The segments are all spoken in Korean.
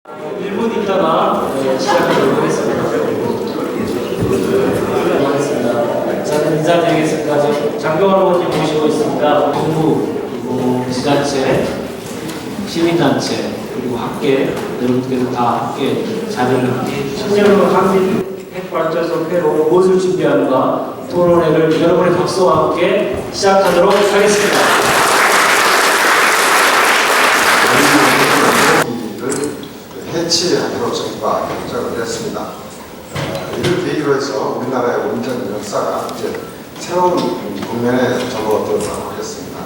1분 있다가 시작하도록 하겠습니다. 저는 인사드리겠습니다. 장병환 의원님 모시고 있습니다. 정부, 그리고 지자체, 시민단체, 그리고 학계 여러분께서 다 함께 자료를 신년으로 한빛 핵발전소 폐로 무엇을 준비하는가 토론회를 여러분의 박수와 함께 시작하도록 하겠습니다. 해치하기로 정부가 결정을 했습니다. 이를 계기로 해서 우리나라의 원전 역사가 이제 새로운 국면에 접어들었다고 하겠습니다.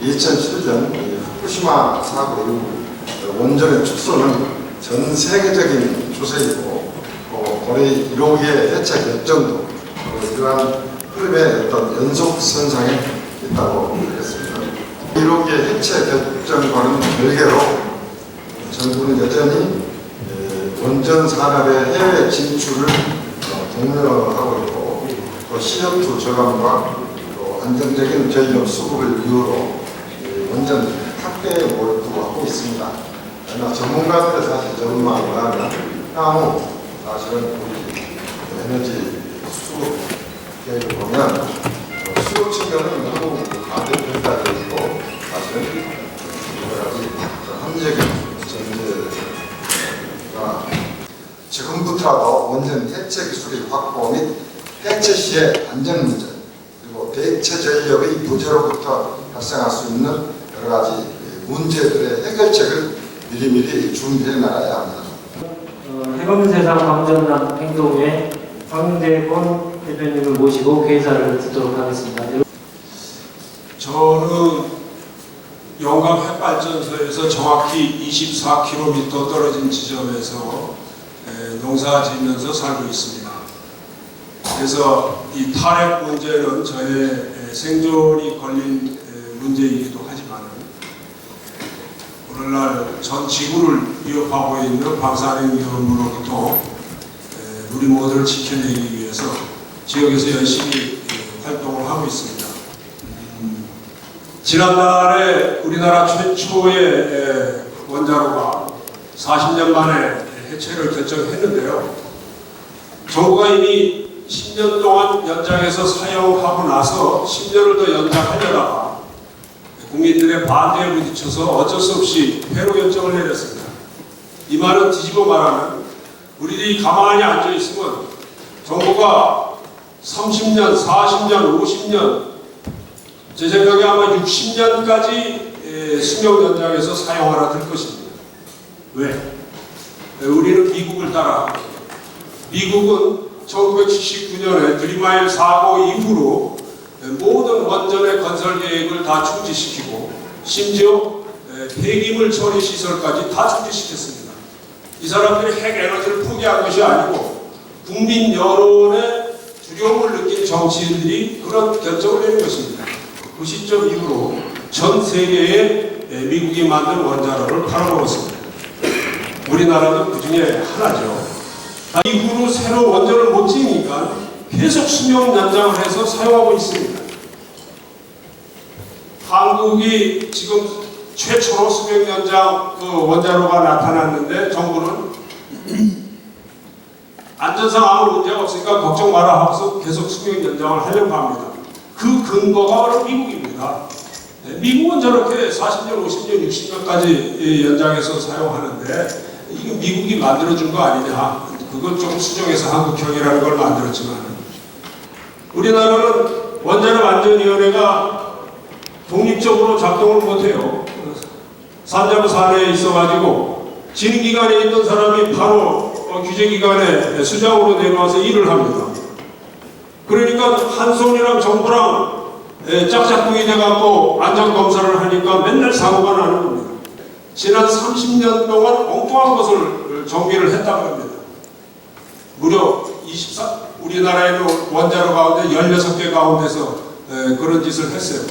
2007년 후쿠시마 사고 이후 원전의 축소는 전 세계적인 추세이고 거의 1호기의 해체 결정도 이러한 흐름의 어떤 연속선상에 있다고 하겠습니다. 1호기의 해체 결정과는 별개로 정부는 여전히 원전 산업의 해외 진출을 독려하고 있고 또 CO2 저감과 또 안정적인 전력 수급을 이유로 원전 확대에 몰두하고 하고 있습니다. 그러나 전문가들의 사실 전망을 하면 향후 사실은 우리 에너지 수급 계획을 보면 수요 측면은 너무 가격평가되어 있고 사실은 여러 가지 합리적인 지금부터라도 원전 해체 기술의 확보 및 해체 시의 안전 문제 그리고 대체 전력의 부재로부터 발생할 수 있는 여러 가지 문제들의 해결책을 미리미리 준비해 나가야 합니다. 해검세상 방전남 행동회 황대권 대표님을 모시고 회의사를 듣도록 하겠습니다. 저는 영광 핵발전소에서 정확히 24km 떨어진 지점에서 농사 지으면서 살고 있습니다. 그래서 이 탄핵 문제는 저의 생존이 걸린 문제이기도 하지만 오늘날 전 지구를 위협하고 있는 방사능 위험으로부터 우리 모두를 지켜내기 위해서 지역에서 열심히 활동을 하고 있습니다. 지난달에 우리나라 최초의 원자로가 40년 만에 해체를 결정했는데요. 정부가 이미 10년 동안 연장해서 사용하고 나서 10년을 더 연장하려다가 국민들의 반대에 부딪혀서 어쩔 수 없이 폐로 결정을 내렸습니다. 이 말은 뒤집어 말하면 우리들이 가만히 앉아있으면 정부가 30년, 40년, 50년 제 생각에 아마 60년까지 수명 연장해서 사용하라 될 것입니다. 왜? 우리는 미국을 따라 미국은 1979년에 드리마일 사고 이후로 모든 원전의 건설 계획을 다 중지시키고 심지어 폐기물 처리 시설까지 다 중지시켰습니다. 이 사람들이 핵 에너지를 포기한 것이 아니고 국민 여론의 두려움을 느낀 정치인들이 그런 결정을 내린 것입니다. 그 시점 이후로 전 세계에 미국이 만든 원자로를 팔아먹었습니다. 우리나라도 그 중에 하나죠. 이후로 새로 원전을 못 지으니까 계속 수명 연장을 해서 사용하고 있습니다. 한국이 지금 최초로 수명 연장 원자로가 나타났는데 정부는 안전상 아무 문제가 없으니까 걱정 마라 하고서 계속 수명 연장을 하려고 합니다. 그 근거가 바로 미국입니다. 미국은 저렇게 40년, 50년, 60년까지 연장해서 사용하는데 이거 미국이 만들어준 거 아니냐. 그건 조금 수정해서 한국형이라는 걸 만들었지만 우리나라는 원자력안전위원회가 독립적으로 작동을 못해요. 산자부 사내에 있어가지고 진흥기관에 있던 사람이 바로 규제기관에 수장으로 내려와서 일을 합니다. 그러니까 한 손이랑 정부랑 짝짝꿍이 돼갖고 안전검사를 하니까 맨날 사고가 나는 겁니다. 지난 30년 동안 엉뚱한 것을 정비를 했다고 합니다. 무려 우리나라에는 원자로 가운데 16개 가운데서 그런 짓을 했어요.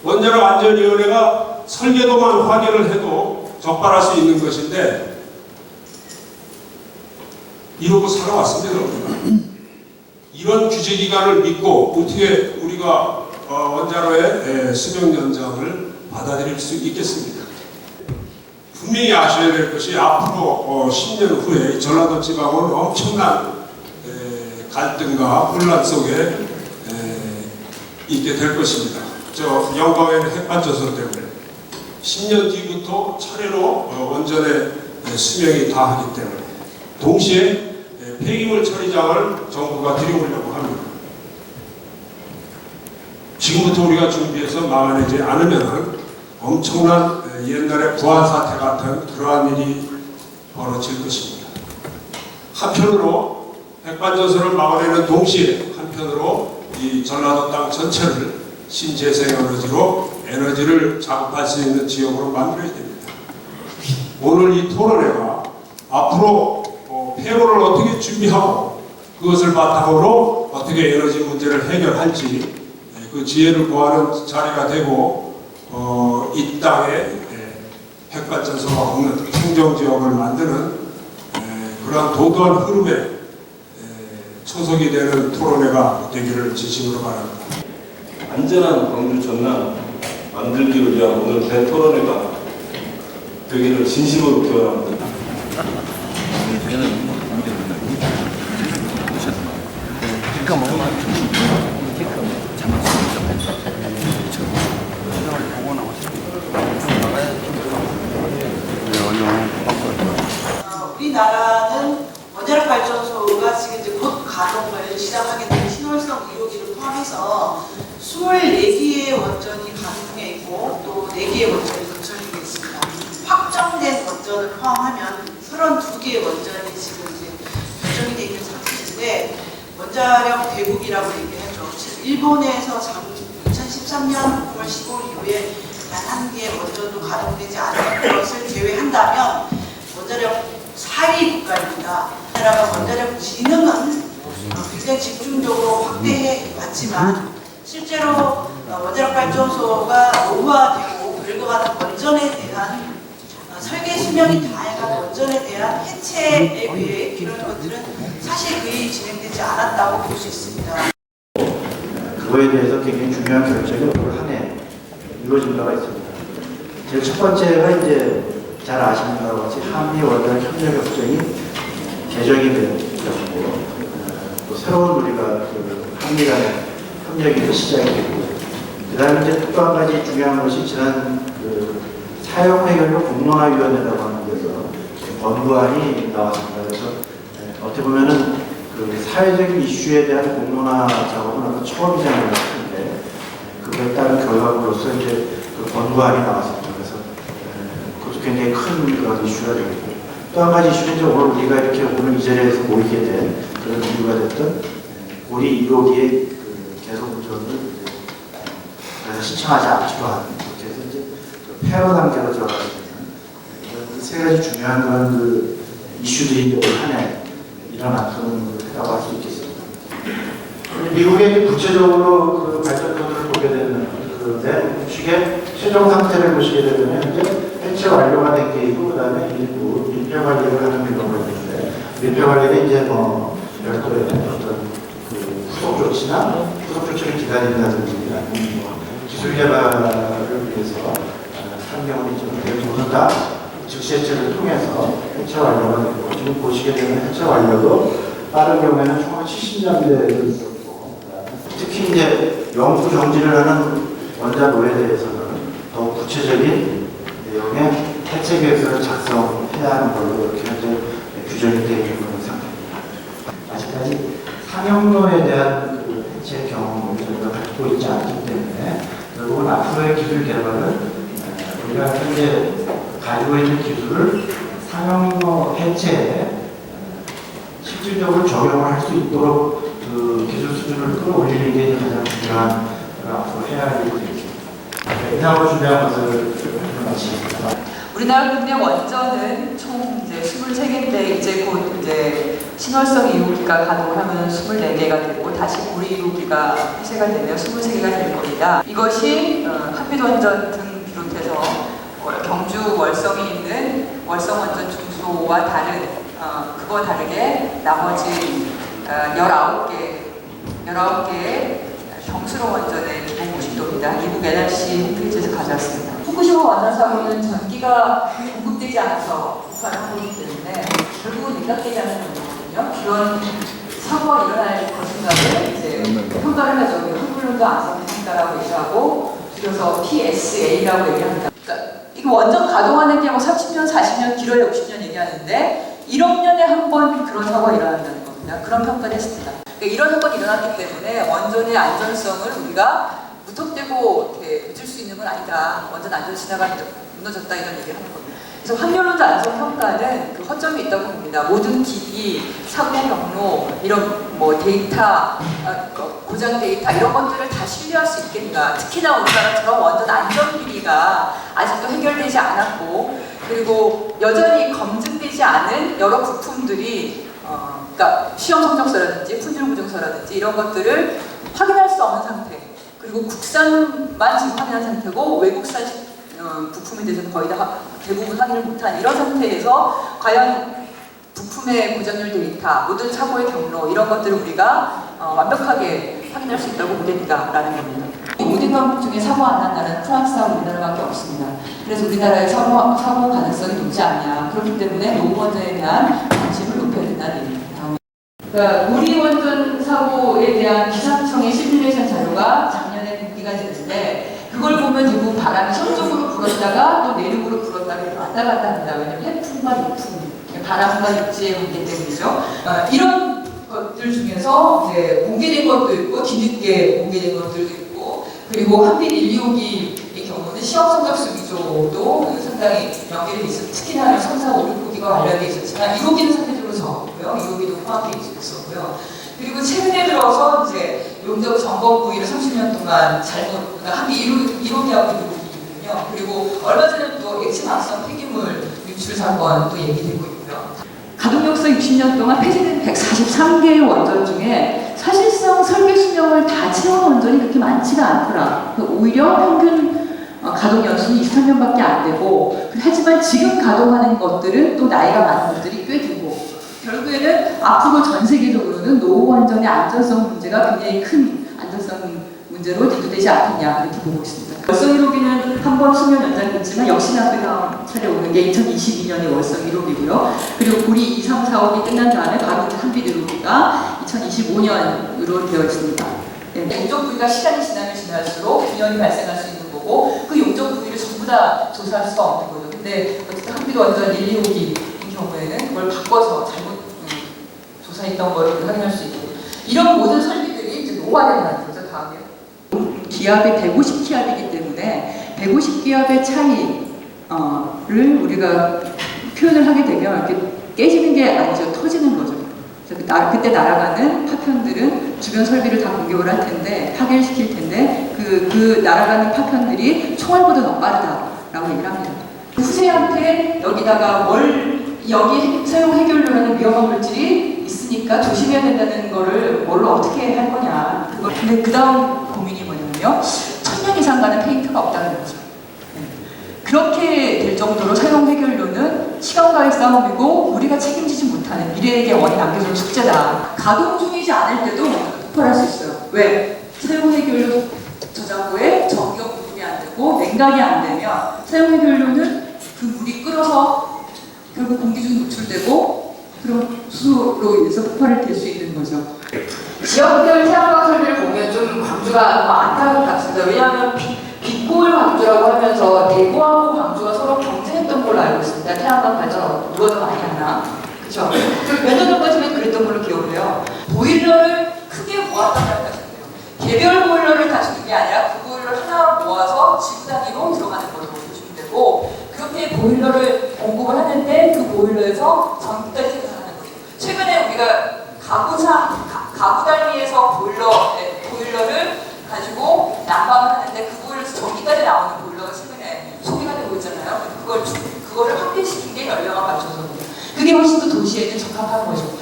원자로 안전위원회가 설계도만 확인을 해도 적발할 수 있는 것인데 이러고 살아왔습니다. 이런 규제기관을 믿고 어떻게 우리가 원자로의 수명 연장을 받아들일 수 있겠습니까? 분명히 아셔야 될 것이 앞으로 10년 후에 전라도 지방은 엄청난 갈등과 혼란 속에 있게 될 것입니다. 저 영광에는 핵발전소 때문에 10년 뒤부터 차례로 원전의 수명이 다하기 때문에 동시에 폐기물 처리장을 정부가 들여오려고 합니다. 지금부터 우리가 준비해서 막아내지 않으면 엄청난 옛날의 부안 사태 같은 그러한 일이 벌어질 것입니다. 한편으로 핵발전소를 막아내는 동시에 한편으로 이 전라도 땅 전체를 신재생에너지로 에너지를 작업할 수 있는 지역으로 만들어야 됩니다. 오늘 이 토론회가 앞으로 폐로를 어떻게 준비하고 그것을 바탕으로 어떻게 에너지 문제를 해결할지 그 지혜를 구하는 자리가 되고 이 땅에 핵발전소가 없는 청정지역을 만드는 그러한 도도한 흐름에 초석이 되는 토론회가 되기를 진심으로 바랍니다. 안전한 광주 전남 만들기를 위한 오늘 대토론회가 되기를 진심으로 기원합니다. 우리나라는 원자력 발전소가 지금 이제 곧 가동을 시작하게 된 신월성 2호기를 포함해서 24개의 원전이 가동에 있고 또 4개의 원전이 건설중에 있습니다. 확정된 원전을 포함하면 32개의 원전이 지금 이제 결정이 되어 있는 상태인데 원자력 대국이라고 얘기하죠. 일본에서 2013년 9월 15일 이후에 단 한 개의 원전도 가동되지 않은 것을 제외한다면 원자력 4위 국가입니다. 우리나라가 원자력 진흥은 굉장히 집중적으로 확대해 왔지만 실제로 원자력 발전소가 노후화되고 늙어가는 원전에 대한 설계 수명이 다양한 원전에 대한 해체에 의해 이런 것들은 사실 거의 진행되지 않았다고 볼 수 있습니다. 그거에 대해서 굉장히 중요한 결정이 올 한 해 이루어진 바가 있습니다. 제일 첫 번째가 이제 잘 아시는 바와 같이 한미 원자력 협력 협정이 개정이 된 것이고 또 새로운 우리가 그 한미 간의 협력이 시작이 되고 그다음에 이제 또 한 가지 중요한 것이 지난 그 사용해결료 공론화위원회라고 하는 데서 권고안이 나왔습니다. 그래서 어떻게 보면은 그 사회적인 이슈에 대한 공론화 작업은 아마 처음이지 않나 싶은데 그거에 따른 결과로서 이제 그 권고안이 나왔습니다. 그래서 그것도 굉장히 큰 그런 이슈가 되고 또 한 가지 이슈는 이제 오늘 우리가 이렇게 오늘 이 자리에서 모이게 된 그런 이유가 됐던 우리 1호기의 그 개선 구조를 신청하지 않기로 하는 그렇게 해서 이제 폐로 단계로 들어가게 되는 세 가지 중요한 그런 그 이슈들이 올 한 해 일어났던 거라고 할 수 있겠습니다. 미국의 구체적으로 그 발전소들을 보게 되는 그런데 음식의 최종 상태를 보시게 되면 이제 해체 완료가 된 게 있고 그다음에 일부 밀폐 관리를 하는 경우가 있는데 밀폐 관리는 이제 뭐 별도의 어떤 그 후속 조치나 후속 조치를 기다린다든지 아니면 뭐 기술 개발을 위해서 환경을 이제 모두 다 즉시 해체를 통해서 해체 완료가 되고 지금 보시게 되는 해체 완료도 빠른 경우에는 1970년대에도 있었고 특히 이제 영구 정지를 하는 원자 노에 대해서는 더욱 구체적인 내용의 해체 계획서를 작성해야 하는 걸로 이렇게 현재 규정이 되어 있는 상태입니다. 아직까지 상용로에 대한 그 해체 경험을 저희가 갖고 있지 않기 때문에 결국은 앞으로의 기술 개발은 우리가 현재 가지고 있는 기술을 상용로 해체에 실질적으로 적용을 할 수 있도록 그 기술 수준을 끌어올리는 게 가장 중요한 앞으로 해야 할 일입니다. 이상으로 준비한 것을 마치겠습니다. 우리나라 국내 원전은 총 이제 23개인데 이제 곧 이제 신월성 2호기가 가동하면 24개가 되고 다시 고리 2호기가 폐쇄가 되면 23개가 될 겁니다. 이것이 한빛원전 등 비롯해서 경주 월성에 있는 월성원전 중소와 다른 그거 다르게 나머지 19개의 경수로 원전의 기본 구식도입니다. 미국 NRC 홈페이지에서 가져왔습니다. 후쿠시마 원전 사고는 전기가 공급되지 않아서 폭발을 한 거기 때문에 결국은 냉각되지 않는 거거든요. 그런 사고가 일어날 것인가를 이제 평가를 하죠. 한글론도 안성 평가라고 얘기하고 줄여서 PSA라고 얘기합니다. 그러니까 이거 원전 가동하는 게 뭐 30년, 40년, 길어야 60년 얘기하는데 1억 년에 한 번 그런 사고가 일어난다는 겁니다. 그런 평가를 했습니다. 그러니까 이런 사건이 일어났기 때문에 원전의 안전성을 우리가 무턱대고 이렇게 믿을 수 있는 건 아니다. 원전 안전 신화가 무너졌다 이런 얘기를 하는 겁니다. 그래서 확률론자 안전 평가는 그 허점이 있다고 봅니다. 모든 기기, 사고 경로, 이런 뭐 데이터, 고장 데이터 이런 것들을 다 신뢰할 수 있겠는가. 특히나 우리나라처럼 원전 안전 비리가 아직도 해결되지 않았고, 그리고 여전히 검증되지 않은 여러 부품들이 그러니까 시험 성적서라든지 품질 보증서라든지 이런 것들을 확인할 수 없는 상태. 그리고 국산만 지금 확인한 상태고 외국산 부품에 대해서는 거의 다 대부분 확인을 못한 이런 상태에서 과연 부품의 고장률 데이터, 모든 사고의 경로 이런 것들을 우리가 완벽하게 확인할 수 있다고 보겠다라는 겁니다. 이 모든 방법 중에 사고 안 난 나라는 프랑스하고 우리나라밖에 없습니다. 그래서 우리나라의 사고 가능성이 높지 않냐. 그렇기 때문에 노원전에 대한 관심을 높여야 된다는 얘기입니다. 그러니까 우리 원전 사고에 대한 기상청의 시뮬레이션 자료가 작년에 공개가 됐는데 그걸 보면 대부분 바람이 서쪽으로 불었다가 또 내륙으로 불었다가 왔다 갔다 합니다. 왜냐하면 해풍과 육풍, 바람과 육지의 관계 때문이죠. 이런 것들 중에서 이제 공개된 것도 있고 뒤늦게 공개된 것들도 있고 그리고 한빛 125기의 경우는 시험 성적수 위조도 상당히 연결이 있었고 특히나 3, 4, 5, 6호기가 관련돼 있었지만 1호기는 상대적으로 적었고요. 2호기도 포함되어 있었고요. 그리고 최근에 들어서 이제 용적 점검 부위를 30년 동안 잘못, 그러니까 한빛 1호기하고 2호기거든요. 그리고 얼마 전에 또 액침 악성 폐기물 유출 사건도 얘기되고 있고요. 가동 역사 60년 동안 폐쇄된 143개의 원전 중에 사실상 설계 수명을 다 채운 원전이 그렇게 많지가 않더라. 오히려 평균 가동 연수는 23년밖에 안 되고 하지만 지금 가동하는 것들은 또 나이가 많은 것들이 꽤 되고 결국에는 앞으로 전 세계적으로는 노후 원전의 안전성 문제가 굉장히 큰 안전성 문제로 대두되지 않겠냐 이렇게 보고 있습니다. 월성 1호기는 한 번 수명 연장이 있지만 역시나 그 다음 차례 오는 게 2022년이 월성 1호기고요. 그리고 고리 2, 3, 4호기 끝난 다음에 바로 한빛 1호기가 2025년으로 되어 있습니다. 네, 용적 부위가 시간이 지나면 지날수록 균열이 발생할 수 있는 거고 그 용적 부위를 전부 다 조사할 수가 없는 거죠. 근데 어쨌든 한빛 원전 1, 2호기인 경우에는 그걸 바꿔서 잘못 조사했던 거를 확인할 수 있고 이런 모든 설비들이 이제 노화된다는 거죠. 다음에 기압이 150기압이기 때문에 150기압의 차이를 우리가 표현을 하게 되면 이렇게 깨지는 게 아니죠. 터지는 거죠. 그때 날아가는 파편들은 주변 설비를 다 공격을 할 텐데 파괴를 시킬 텐데 그 날아가는 파편들이 총알보다 더 빠르다라고 얘기를 합니다. 후세한테 여기다가 여기 사용 해결료라는 위험한 물질이 있으니까 조심해야 된다는 거를 뭘로 어떻게 할 거냐. 근데 그 다음 고민이 뭐냐면요. 1000년 이상 가는 페인트가 없다는 거죠. 그렇게 될 정도로 사용 해결료는 시간과의 싸움이고 우리가 책임지지 못하는 미래에게 원이 남겨준 숙제다. 가동 중이지 않을 때도 폭발할 수 있어요. 왜? 사용 해결료 저장고에 전기가 공급이 안 되고 냉각이 안 되면 사용 해결료는 그 물이 끓어서 결국 공기 중 노출되고 그런 수소로 인해서 폭발이 될 수 있는 거죠. 지역별 태양광 설비를 보면 좀 광주가 너무 안타까울 것 같습니다. 왜냐하면 빛골 광주라고 하면서 대구하고 광주가 서로 경쟁했던 걸로 알고 있습니다. 태양광 발전 누가 더 많이 하나? 그렇죠? 몇 년 전까지는 그랬던 걸로 기억을 해요. 보일러를 크게 모았다고 하셨네요. 개별 보일러를 가지는 게 아니라 그 보일러를 하나 모아서 지구 단위로 들어가는 걸로 보시면 되고 그렇게 보일러를 공급을 하는데 그 보일러에서 전기까지 생산하는 거죠. 최근에 우리가 가구 단위에서 보일러를 가지고 난방을 하는데 그 보일러에서 전기까지 나오는 보일러가 최근에 소비가 되고 있잖아요. 그거를 확대시킨 게 연료가 발전소입니다. 그게 훨씬 더 도시에는 적합한 거죠.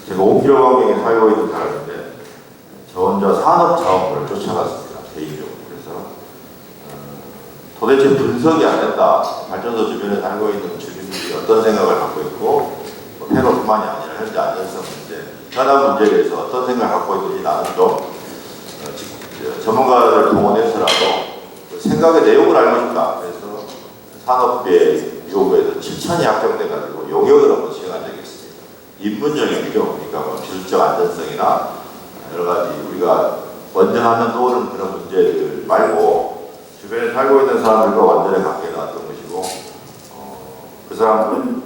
제가 5km 강에 살고 있는 사람인데 저 혼자 산업 자원을 쫓아갔습니다. 개인적으로. 그래서 도대체 분석이 안 된다. 발전소 주변에 살고 있는 주민들이 어떤 생각을 갖고 있고 폐로뿐만이 아니라 현재 안전성 문제, 현안 문제에 대해서 어떤 생각을 갖고 있는지 나는 좀 전문가를 동원해서라도 그 생각의 내용을 알고 싶다. 그래서 산업계 요구에서 7천이 합병돼가지고 용역을 한번 시행한 적이 있습니다. 인문 영역이죠. 그러니까 뭐 기술적 안전성이나 여러 가지 우리가 원전하면 떠오르는 그런 문제들 말고 주변에 살고 있는 사람들과 원전에 관계가 나왔던 것이고 그 사람들은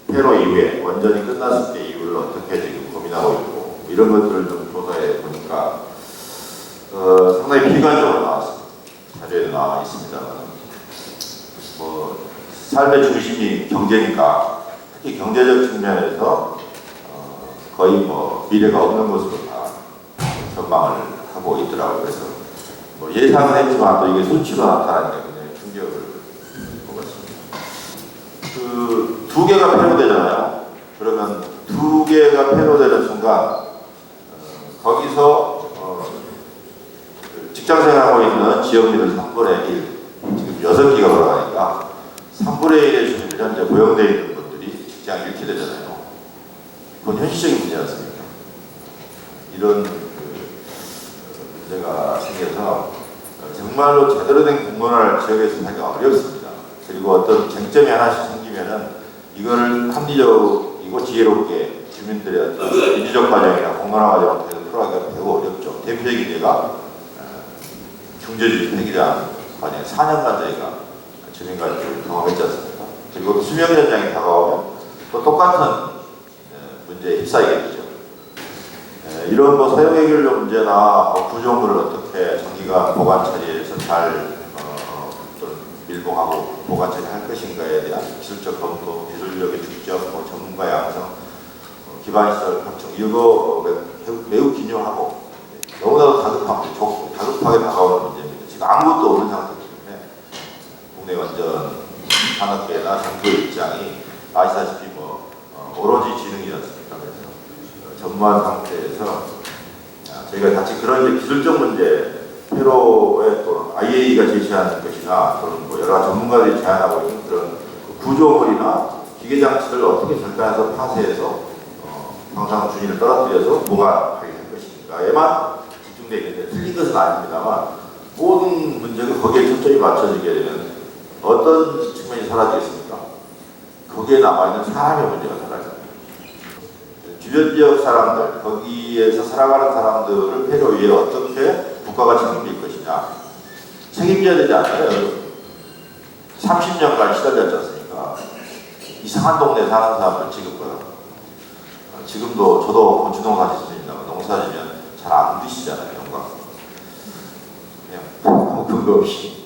폐로 이후에 원전이 끝났을 때 이후를 어떻게 지금 고민하고 있고 이런 것들을 좀 조사해 보니까 상당히 비관적으로 나왔습니다. 자료에 나와 있습니다. 뭐 삶의 중심이 경제니까 특히 경제적 측면에서 거의 뭐 미래가 없는 것으로 다 전망을 하고 있더라고요. 그래서 뭐 예상은 했지만 또 이게 수치로 나타나니까 굉장히 충격을 먹었습니다. 그 두 개가 폐로되잖아요. 그러면 두 개가 폐로되는 순간 거기서 직장 생활하고 있는 지역민들 3분의 1, 지금 6기가 돌아가니까 3분의 1의 주민들 현재 고용되어 있는 분들이 직장을 잃게 되잖아요. 그건 현실적인 문제 않습니까? 이런 문제가 생겨서 정말로 제대로 된 공무원을 지역에서 하기가 어렵습니다. 그리고 어떤 쟁점이 하나씩 생기면은 이거를 합리적이고 지혜롭게 주민들의 어떤 민주적 과정이나 공론화 과정을 계속 풀어가기가 매우 어렵죠. 대표적인 예가 중재주 폐기장 과정에 4년간 저희가 주민과 경험했지 않습니까? 그리고 수명 연장이 다가오면 또 똑같은 문제에 휩싸이게 되죠. 이런 뭐 사용 해결료 문제나 구조물을 어떻게 장기간 보관 처리해서 잘 밀봉하고 보관 처리할 것인가에 대한 기술적 검토, 기술력의 축적, 전문가 양성, 기반시설 확충 이거 매우 기념하고 너무나도 다급하게 다가오는 문제입니다. 지금 아무것도 없는 상태이기 때문에 국내 원전 산업계나 정부의 입장이 아시다시피 오로지 지능이었습니다. 그래서 전무한 상태에서 저희가 같이 그런 기술적 문제, 폐로에 또 IAEA가 제시하는 것이나 또는 뭐 여러 전문가들이 제안하고 있는 그런 구조물이나 기계장치를 어떻게 절단해서 파쇄해서 방사능 준위를 떨어뜨려서 보관하게 될 것인가에만 집중되어 있는데 틀린 것은 아닙니다만 모든 문제가 거기에 초점이 맞춰지게 되면 어떤 측면이 사라지겠습니까? 거기에 남아있는 사람의 문제가 사라집니다. 주변 지역 사람들, 거기에서 살아가는 사람들을 폐로 위해 어떻게 국가가 책임질 것이냐. 책임져야 되지 않아요. 30년간 시달렸지 않습니까? 이상한 동네에 사는 사람들 지금보다. 지금도 저도 고추농사 짓습니다만 농사 지면 잘 안 드시잖아요. 영광. 그냥 아무 근거 없이.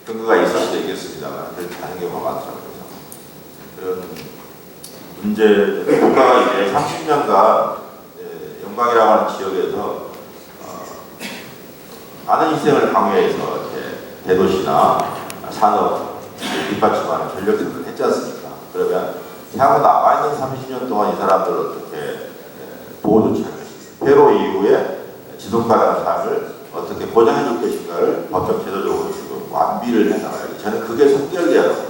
근거가 있을 수도 있겠습니다만 그렇게 하는 경우가 많더라고요. 그런 문제, 국가가 이제 30년간 영광이라고 하는 지역에서 많은 희생을 강요해서 이렇게 대도시나 산업 뒷받침하는 전력들을 했지 않습니까? 그러면 향후 남아있는 30년 동안 이 사람들을 어떻게 보호 조치할 것인가, 폐로 이후에 지속 가능한 삶을 어떻게 보장해 줄 것인가를 법적 제도적으로 지금 완비를 해나가요. 저는 그게 선결돼야 합니다.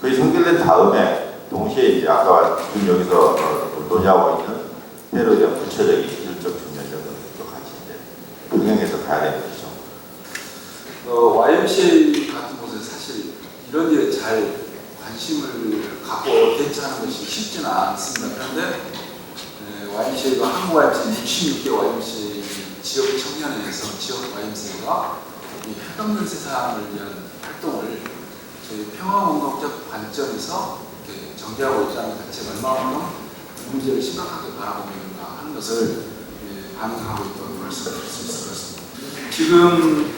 그게 선결된 다음에 동시에 이제 아까 지금 여기서 논의하고 있는 폐로에 대한 구체적인 기술적 측면 이런 것들도 같이 이제 병행해서 가야 되는 것이죠. YMCA 같은 곳에 사실 이런 일에 잘 관심을 갖고 대처하는 것이 쉽지는 않습니다. 그런데 YMCA가 한국 YMCA 66개 YMCA 지역 청년회에서 지역 YMCA가 이 핵없는 세상을 위한 활동을 저희 평화운동적 관점에서 이렇게 전개하고 있다는 자체가 얼마나 문제를 심각하게 바라보고 있는가 하는 것을 반영하고 있다고 말씀드릴 수 있을 것 같습니다. 지금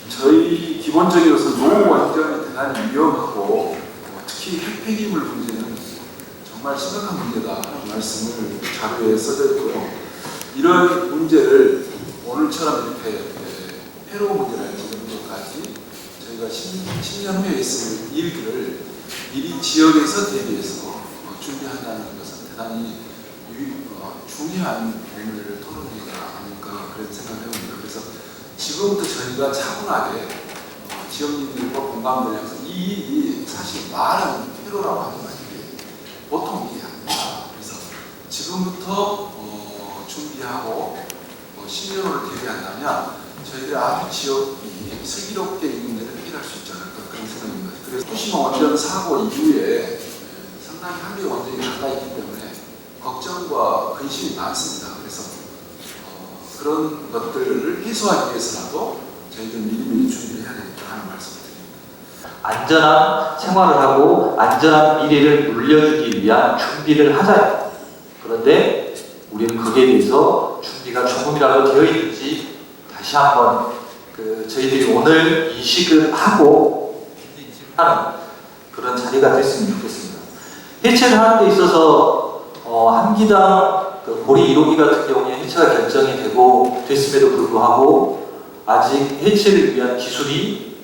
저희 기본적으로서 노후 원전이 대단히 위험하고 특히 핵폐기물 문제는 정말 심각한 문제다 하는 말씀을 자료에 써져 있고요. 이런 문제를 오늘처럼 이렇게 폐로 문제라는 지금까지 저희가 10년 후에 있을 일들을 미리 지역에서 대비해서 준비한다는 것은 대단히 중요한 오늘 토론회가 아닐까 그런 생각을 해봅니다. 그래서 지금부터 저희가 차분하게 지역민들과 공감을 해서 이 일이 사실 말은 폐로라고 하지만 이게 보통 일이 아닙니다. 그래서 지금부터 준비하고 10년 후를 대비한다면 저희들이 아주 지역이 슬기롭게 이 문제를 해결할 수 있지 않을까 그런 생각입니다. 그래서 후쿠시마 원전 사고 이후에 상당히 한미 원전이 가까이 있기 때문에 걱정과 근심이 많습니다. 그래서 그런 것들을 해소하기 위해서라도 저희들 미리미리 준비를 해야 되겠다 하는 말씀을 드립니다. 안전한 생활을 하고 안전한 미래를 물려주기 위한 준비를 하자. 그런데 우리는 거기에 대해서 준비가 조금이라도 되어 있는지 다시 한번 저희들이 오늘 인식을 하고 하는 그런 자리가 됐으면 좋겠습니다. 해체를 하는 데 있어서 한기당 고리 1호기 같은 경우에 해체가 결정이 되고 됐음에도 불구하고 아직 해체를 위한 기술이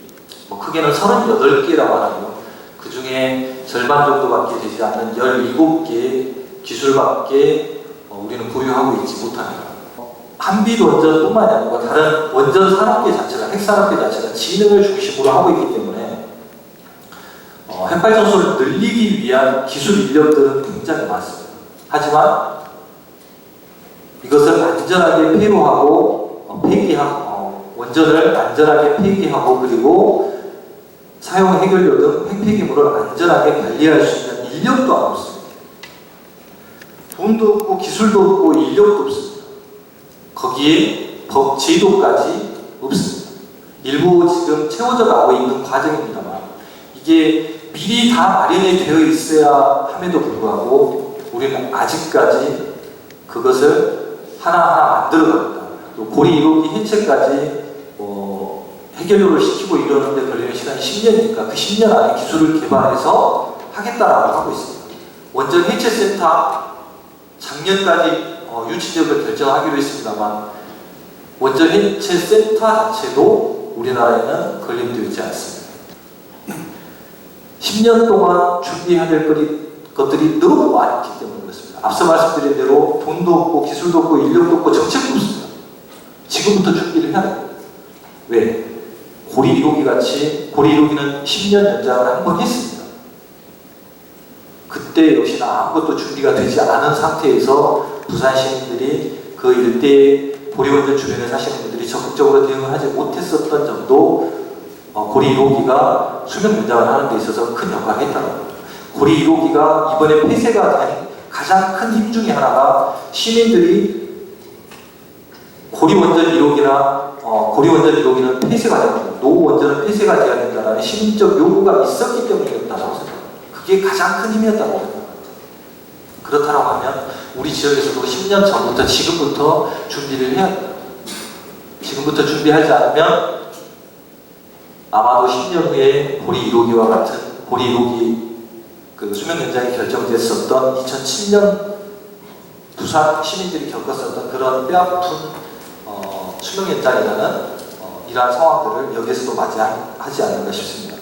크게는 38개라고 하는데요. 그 중에 절반 정도밖에 되지 않는 17개의 기술밖에 우리는 보유하고 있지 못합니다. 한빛 원전뿐만이 아니고 다른 원전 산업계 자체가, 핵산업계 자체가 지능을 중심으로 하고 있기 때문에 핵발전소를 늘리기 위한 기술 인력들은 굉장히 많습니다. 하지만 이것을 안전하게 폐로하고 폐기하고 원전을 안전하게 폐기하고 그리고 사용 해결료 등 핵폐기물을 안전하게 관리할 수 있는 인력도 없습니다. 돈도 없고 기술도 없고 인력도 없습니다. 거기에 법 제도까지 없습니다. 일부 지금 채워져 가고 있는 과정입니다만 이게 미리 다 마련이 되어 있어야 함에도 불구하고 우리는 아직까지 그것을 하나하나 만들어갑니다. 또 고리 1호기 해체까지 해결료를 시키고 이러는데 걸리는 시간이 10년이니까 그 10년 안에 기술을 개발해서 하겠다라고 하고 있습니다. 원전 해체센터 작년까지 유치적을 결정하기로 했습니다만 원전 해체센터 자체도 우리나라에는 건립되어 있지 않습니다. 10년 동안 준비해야 될 것들이 너무 많기 때문에 그렇습니다. 앞서 말씀드린 대로 돈도 없고 기술도 없고 인력도 없고 정책도 없습니다. 지금부터 준비를 해야 됩니다. 왜? 고리 1호기 같이 고리 1호기는 10년 연장을 한 번 했습니다. 그때 역시나 아무것도 준비가 되지 않은 상태에서 부산 시민들이 그 일대의 고리원전 주변에 사시는 분들이 적극적으로 대응을 하지 못했었던 점도 고리 1호기가 수명 연장을 하는 데 있어서 큰 역할을 했다는 겁니다. 고리 1호기가 이번에 폐쇄가 된 가장 큰 힘 중에 하나가 시민들이 고리원전 1호기나 고리원전 1호기는 폐쇄가 됩니다. 노원전은 폐쇄가 되어야 된다는 시민적 요구가 있었기 때문이었다고 생각합니다. 그게 가장 큰 힘이었다고 생각합니다. 그렇다고 하면 우리 지역에서도 10년 전부터 지금부터 준비를 해야 합니다. 지금부터 준비하지 않으면 아마도 10년 후에 고리 1호기와 같은 고리 1호기 수명 연장이 결정됐었던 2007년 부산 시민들이 겪었었던 그런 뼈아픈 수명 연장이라는 이러한 상황들을 여기에서도 맞이하지 않는가 싶습니다.